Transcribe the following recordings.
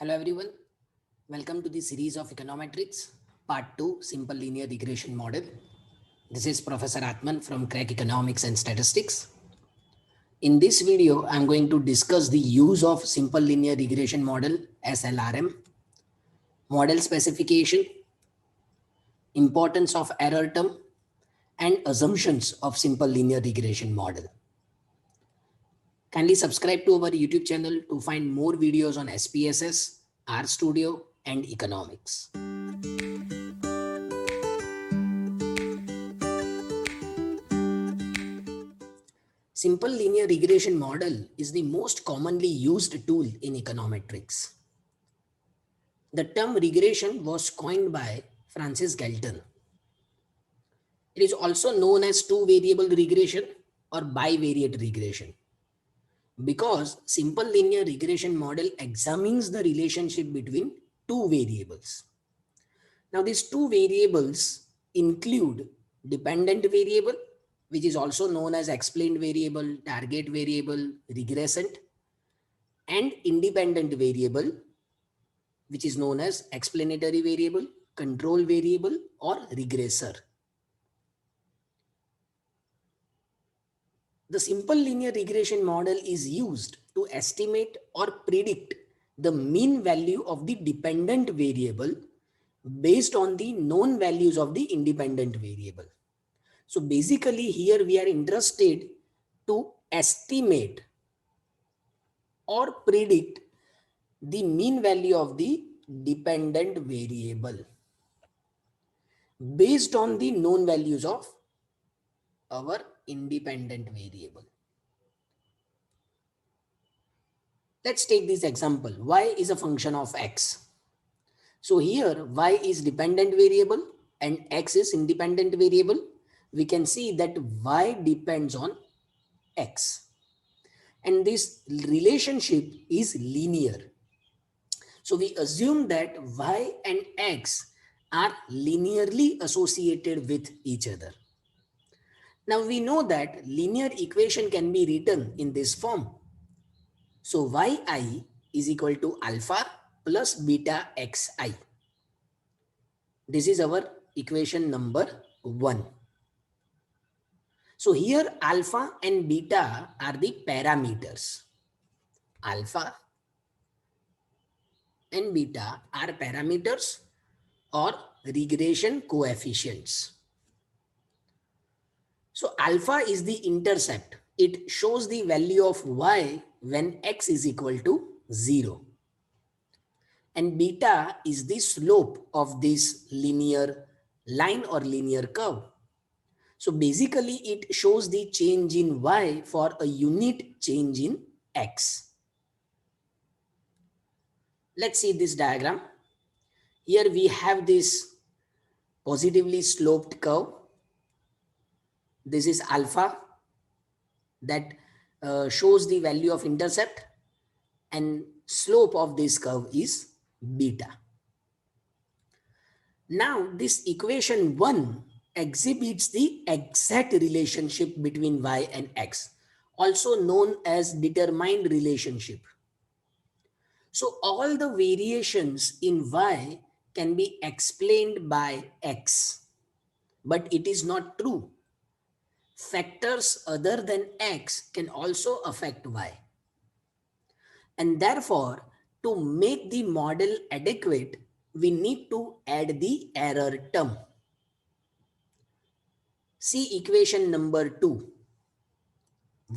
Hello everyone, welcome to the series of Econometrics, Part 2, Simple Linear Regression Model. This is Professor Atman from Crack Economics and Statistics. In this video, I'm going to discuss the use of Simple Linear Regression Model, SLRM, model specification, importance of error term, and assumptions of Simple Linear Regression Model. Kindly subscribe to our YouTube channel to find more videos on SPSS, RStudio, and economics. Simple linear regression model is the most commonly used tool in econometrics. The term regression was coined by Francis Galton. It is also known as two-variable regression or bivariate regression because simple linear regression model examines the relationship between two variables. Now, these two variables include dependent variable, which is also known as explained variable, target variable, regressant, and independent variable, which is known as explanatory variable, control variable, or regressor. The simple linear regression model is used to estimate or predict the mean value of the dependent variable based on the known values of the independent variable. So basically here we are interested to estimate or predict the mean value of the dependent variable based on the known values of our independent variable. Let's take this example. Y is a function of x. So here y is dependent variable and x is independent variable. We can see that y depends on x. And this relationship is linear. So we assume that y and x are linearly associated with each other. Now we know that linear equation can be written in this form. So yi is equal to alpha plus beta xi. This is our equation number 1. So here alpha and beta are the parameters. Alpha and beta are parameters or regression coefficients. So alpha is the intercept. It shows the value of y when x is equal to 0. And beta is the slope of this linear line or linear curve. So basically it shows the change in y for a unit change in x. Let's see this diagram. Here we have this positively sloped curve. This is alpha that shows the value of intercept, and slope of this curve is beta. Now this equation 1 exhibits the exact relationship between y and x, also known as determined relationship. So all the variations in y can be explained by x, but it is not true. Factors other than x can also affect y. And therefore, to make the model adequate, we need to add the error term. See equation number 2.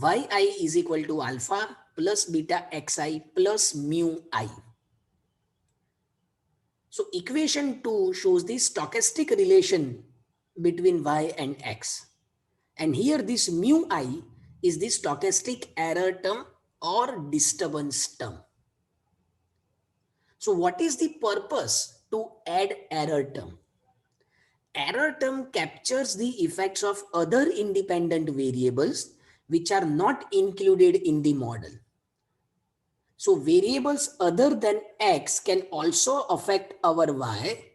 yi is equal to alpha plus beta xi plus mu I. So equation 2 shows the stochastic relation between y and x. And here this mu I is the stochastic error term or disturbance term. So what is the purpose to add error term? Error term captures the effects of other independent variables which are not included in the model. So variables other than x can also affect our y,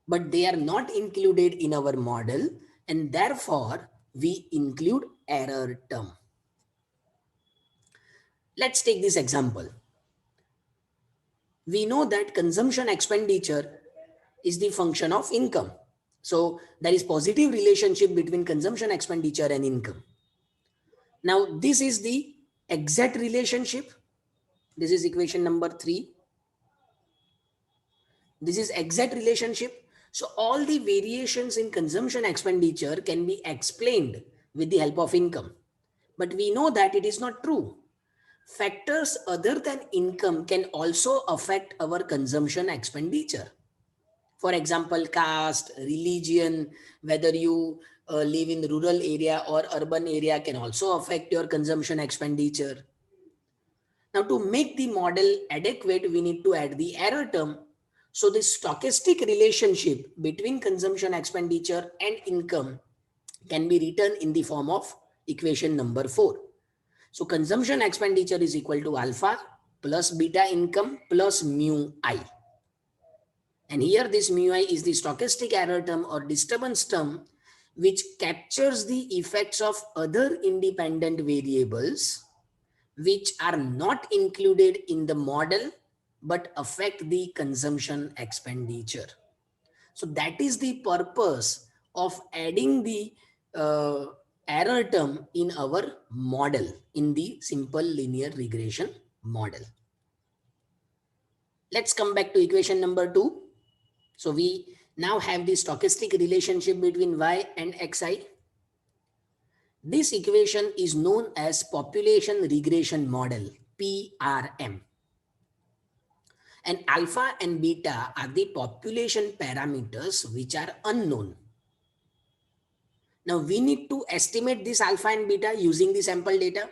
but they are not included in our model, and therefore we include error term. Let's take this example. We know that consumption expenditure is the function of income. So there is positive relationship between consumption expenditure and income. Now this is the exact relationship. This is equation number 3. This is exact relationship. So all the variations in consumption expenditure can be explained with the help of income. But we know that it is not true. Factors other than income can also affect our consumption expenditure. For example, caste, religion, whether you live in rural area or urban area can also affect your consumption expenditure. Now, to make the model adequate, we need to add the error term. So the stochastic relationship between consumption expenditure and income can be written in the form of equation number 4. So consumption expenditure is equal to alpha plus beta income plus mu I. And here this mu I is the stochastic error term or disturbance term which captures the effects of other independent variables which are not included in the model but affect the consumption expenditure. So that is the purpose of adding the uh, error term in our model, in the simple linear regression model. Let's come back to equation number 2. So we now have the stochastic relationship between y and xi. This equation is known as population regression model, PRM. And alpha and beta are the population parameters which are unknown. Now we need to estimate this alpha and beta using the sample data.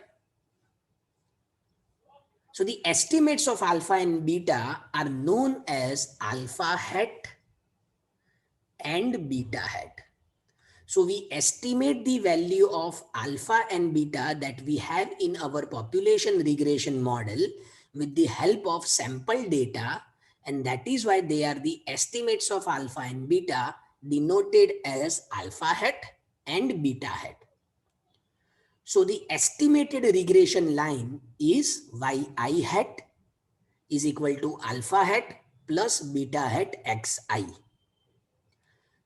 So the estimates of alpha and beta are known as alpha hat and beta hat. So we estimate the value of alpha and beta that we have in our population regression model with the help of sample data, and that is why they are the estimates of alpha and beta denoted as alpha hat and beta hat. So the estimated regression line is yi hat is equal to alpha hat plus beta hat xi.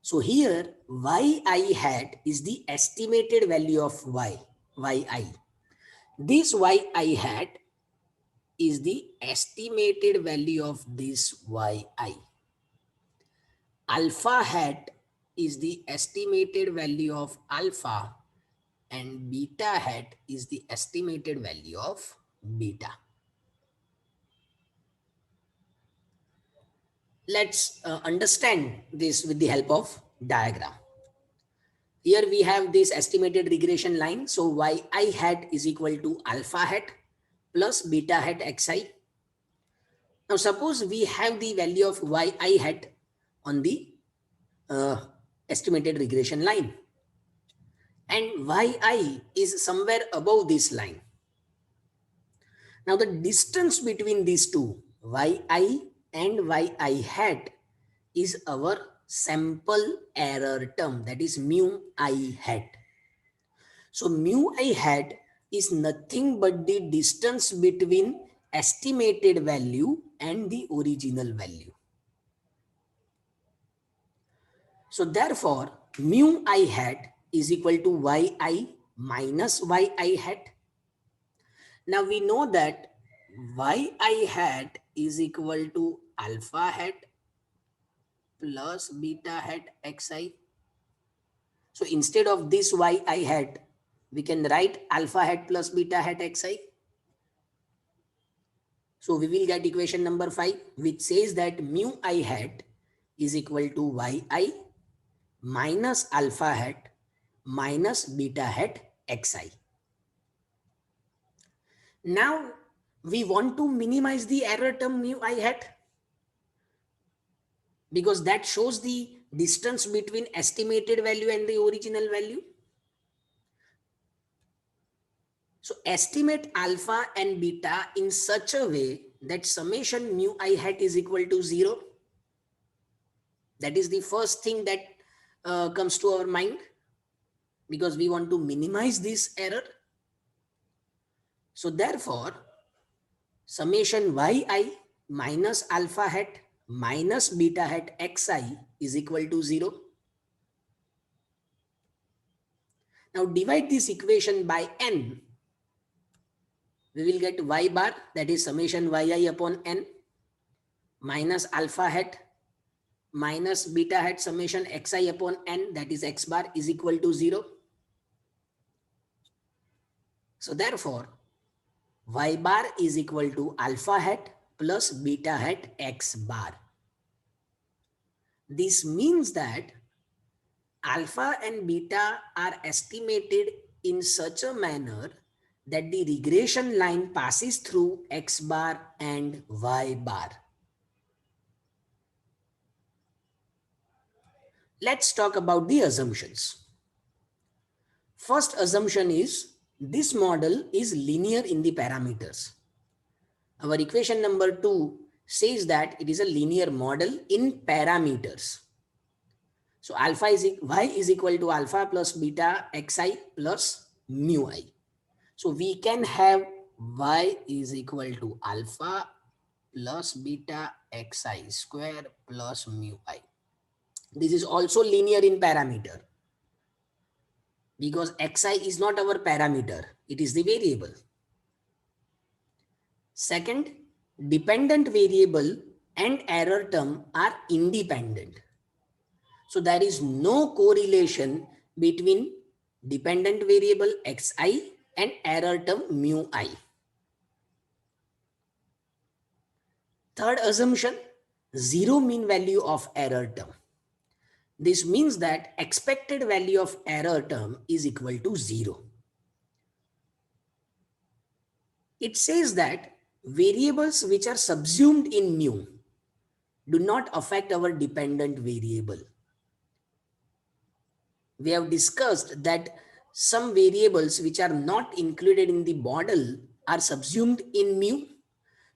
So here yi hat is the estimated value of yi. This yi hat is the estimated value of this yi. Alpha hat is the estimated value of alpha and beta hat is the estimated value of beta. Let's understand this with the help of diagram. Here we have this estimated regression line. So yi hat is equal to alpha hat plus beta hat xi. Now suppose we have the value of yi hat on the uh, estimated regression line. And yi is somewhere above this line. Now the distance between these two, yi and yi hat, is our sample error term, that is mu I hat. So mu I hat is nothing but the distance between estimated value and the original value. So therefore mu I hat is equal to yi minus yi hat. Now we know that yi hat is equal to alpha hat plus beta hat xi. So instead of this yi hat, we can write alpha hat plus beta hat xi. So we will get equation number 5, which says that mu I hat is equal to yi minus alpha hat minus beta hat xi. Now we want to minimize the error term mu I hat because that shows the distance between estimated value and the original value. So estimate alpha and beta in such a way that summation mu I hat is equal to 0. That is the first thing that comes to our mind because we want to minimize this error. So therefore, summation yi minus alpha hat minus beta hat xi is equal to 0. Now divide this equation by n. We will get y bar, that is summation yi upon n, minus alpha hat minus beta hat summation xi upon n, that is x bar, is equal to 0. So therefore, y bar is equal to alpha hat plus beta hat x bar. This means that alpha and beta are estimated in such a manner that the regression line passes through x bar and y bar. Let's talk about the assumptions. First assumption is this model is linear in the parameters. Our equation number 2 says that it is a linear model in parameters. So alpha is y is equal to alpha plus beta xi plus mu I. So we can have y is equal to alpha plus beta xi square plus mu I. This is also linear in parameter because xi is not our parameter, it is the variable. Second, dependent variable and error term are independent. So there is no correlation between dependent variable xi and error term mu I. Third assumption, zero mean value of error term. This means that expected value of error term is equal to 0. It says that variables which are subsumed in mu do not affect our dependent variable. We have discussed that some variables which are not included in the model are subsumed in mu.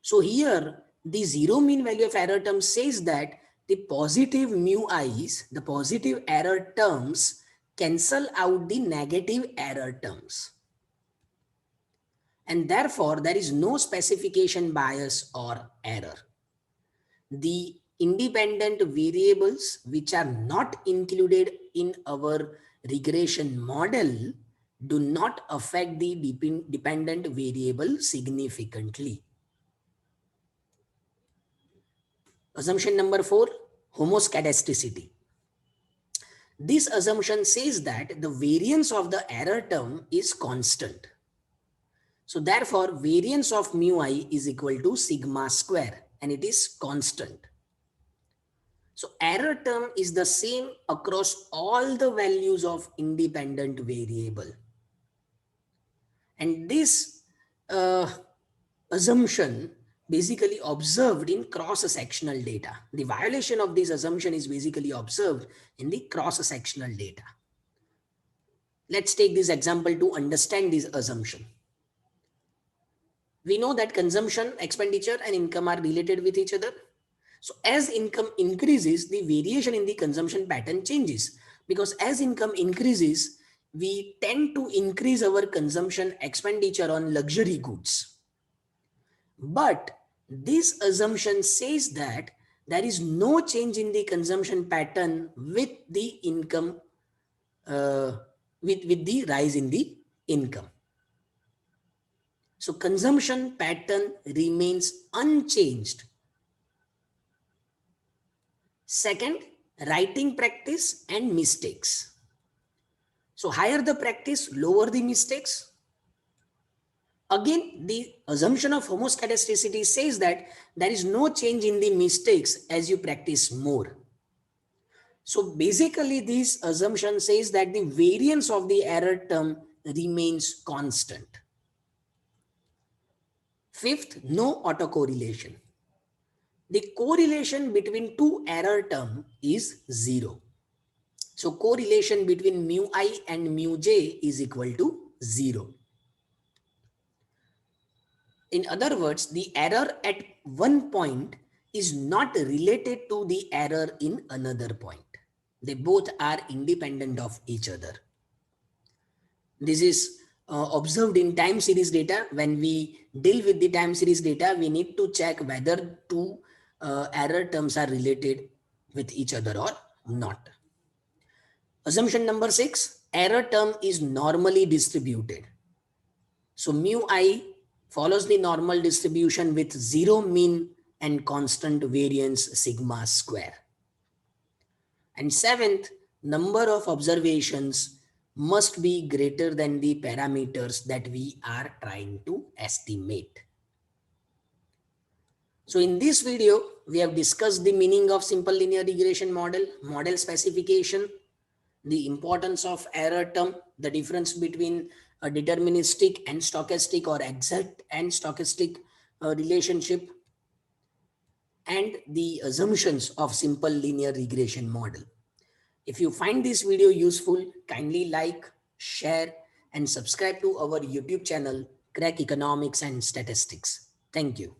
So here the zero mean value of error term says that the positive mu i's, the positive error terms cancel out the negative error terms. And therefore there is no specification bias or error. The independent variables which are not included in our regression model do not affect the dependent variable significantly. Assumption number 4, homoscedasticity. This assumption says that the variance of the error term is constant. So therefore variance of mu I is equal to sigma square and it is constant. So error term is the same across all the values of independent variable. And this assumption basically observed in cross-sectional data. The violation of this assumption is basically observed in the cross-sectional data. Let's take this example to understand this assumption. We know that consumption, expenditure, and income are related with each other. So as income increases, the variation in the consumption pattern changes, because as income increases, we tend to increase our consumption expenditure on luxury goods. But this assumption says that there is no change in the consumption pattern with the income, with the rise in the income. So consumption pattern remains unchanged. Second, writing practice and mistakes. So higher the practice, lower the mistakes. Again, the assumption of homoscedasticity says that there is no change in the mistakes as you practice more. So basically this assumption says that the variance of the error term remains constant. Fifth, no autocorrelation. The correlation between two error term is 0. So correlation between mu I and mu j is equal to 0. In other words, the error at one point is not related to the error in another point. They both are independent of each other. This is observed in time series data. When we deal with the time series data, we need to check whether two error terms are related with each other or not. Assumption number 6, error term is normally distributed. So mu I follows the normal distribution with zero mean and constant variance sigma square. And seventh, number of observations must be greater than the parameters that we are trying to estimate. So in this video, we have discussed the meaning of simple linear regression model, model specification, the importance of error term, the difference between a deterministic and stochastic or exact and stochastic relationship, and the assumptions of simple linear regression model. If you find this video useful, kindly like, share, and subscribe to our YouTube channel, Crack Economics and Statistics. Thank you.